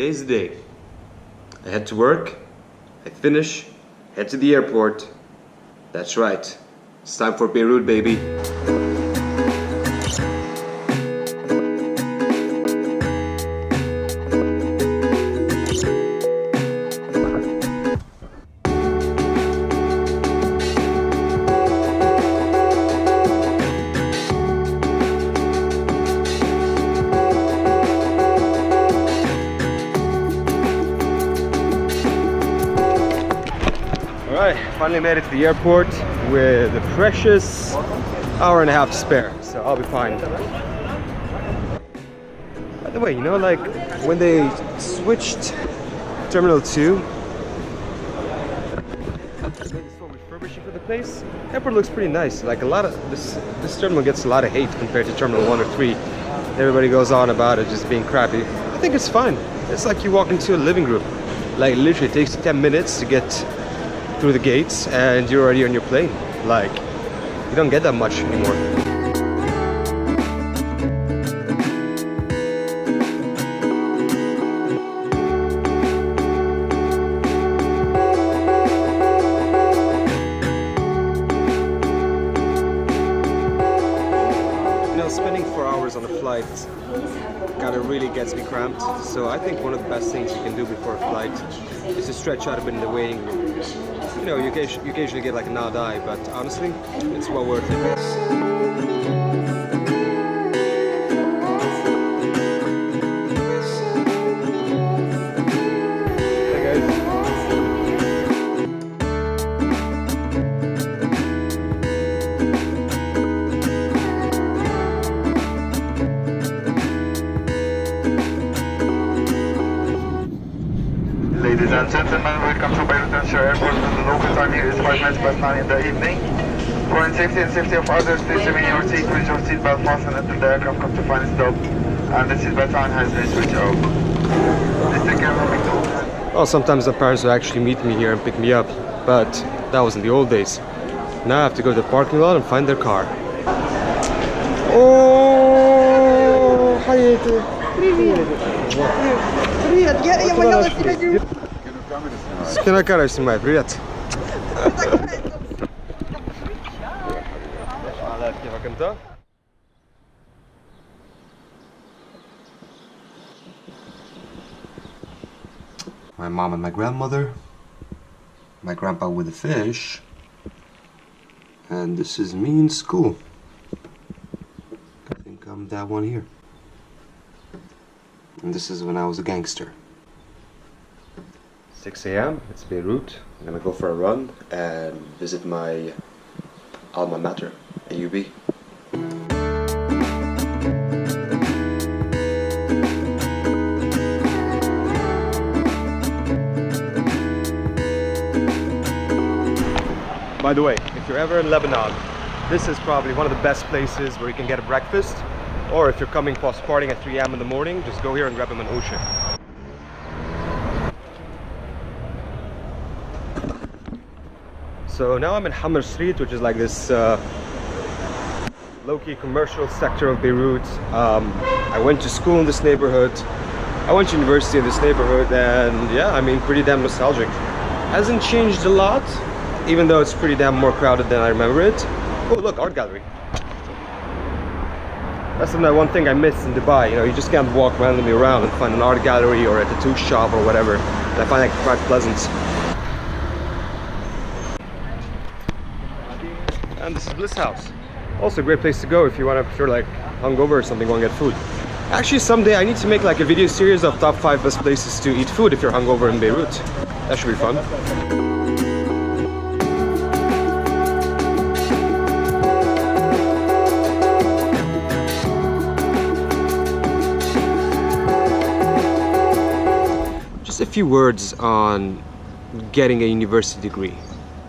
today's the day. I head to work, I finish, head to the airport. That's right, it's time for Beirut, baby. Alright, finally made it to the airport with the precious hour and a half to spare, so I'll be fine. By the way, you know, like when they switched Terminal 2, for refurbishing for the place, the airport looks pretty nice. Like a lot of this terminal gets a lot of hate compared to Terminal 1 or 3. Everybody goes on about it just being crappy. I think it's fine. It's like you walk into a living room. Like literally it takes you 10 minutes to get through the gates and you're already on your plane. Like, you don't get that much anymore. You know, spending 4 hours on a flight kind of really gets me cramped. So I think one of the best things you can do before a flight is to stretch out a bit in the waiting room. You know, you occasionally get like a nod eye, but honestly, it's well worth it. Ladies and gentlemen, welcome to Beirut Airport. The local time here is 5 minutes past 9 in the evening. For the safety and safety of others, please remain in your seat with your seatbelt fastened until the aircraft comes to final stop and the seatbelt sign has been switched off. Please take care of having to. Well, sometimes the parents will actually meet me here and pick me up, but that was in the old days. Now I have to go to the parking lot and find their car. Oh, حياتي. Привет, я боялась тебя не увидеть. С кинокамерой снимай, привет. My mom and my grandmother, my grandpa with the fish, and this is me in school. I think I'm that one here. And this is when I was a gangster. 6 a.m. It's Beirut. I'm gonna go for a run and visit my alma mater, AUB. By the way, if you're ever in Lebanon, this is probably one of the best places where you can get a breakfast. Or if you're coming post-partying at 3 a.m. in the morning, just go here and grab him an ocean. So now I'm in Hamra Street, which is like this low-key commercial sector of Beirut. I went to school in this neighborhood. I went to university in this neighborhood, and yeah, I mean, pretty damn nostalgic. Hasn't changed a lot, even though it's pretty damn more crowded than I remember it. Oh, look, art gallery. That's one thing I miss in Dubai. You know, you just can't walk randomly around and find an art gallery or a tattoo shop or whatever. And I find that quite pleasant. And this is Bliss House. Also a great place to go if you're like hungover or something, go and get food. Actually, someday I need to make like a video series of top 5 best places to eat food if you're hungover in Beirut. That should be fun. A few words on getting a university degree.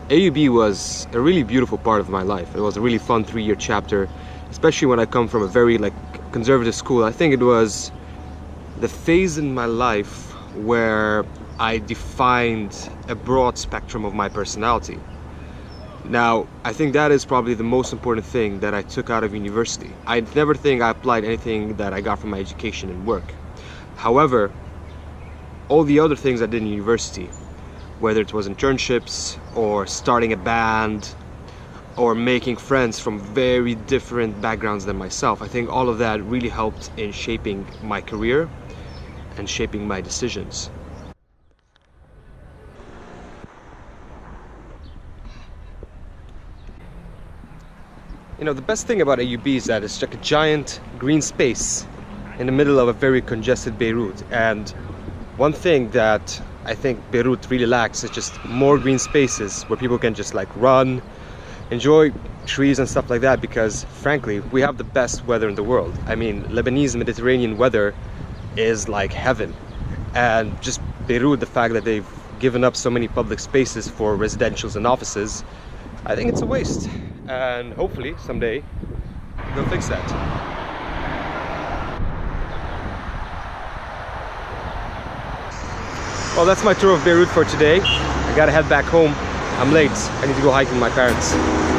AUB was a really beautiful part of my life. It was a really fun 3-year chapter, especially when I come from a very like conservative school. I think it was the phase in my life where I defined a broad spectrum of my personality. Now, I think that is probably the most important thing that I took out of university. I never think I applied anything that I got from my education and work. However, all the other things I did in university, whether it was internships or starting a band or making friends from very different backgrounds than myself. I think all of that really helped in shaping my career and shaping my decisions. You know, the best thing about AUB is that it's like a giant green space in the middle of a very congested Beirut. And one thing that I think Beirut really lacks is just more green spaces where people can just like run, enjoy trees and stuff like that, because frankly, we have the best weather in the world. I mean, Lebanese Mediterranean weather is like heaven. And just Beirut, the fact that they've given up so many public spaces for residentials and offices, I think it's a waste. And hopefully someday they'll fix that. Well, that's my tour of Beirut for today. I gotta head back home. I'm late. I need to go hiking with my parents.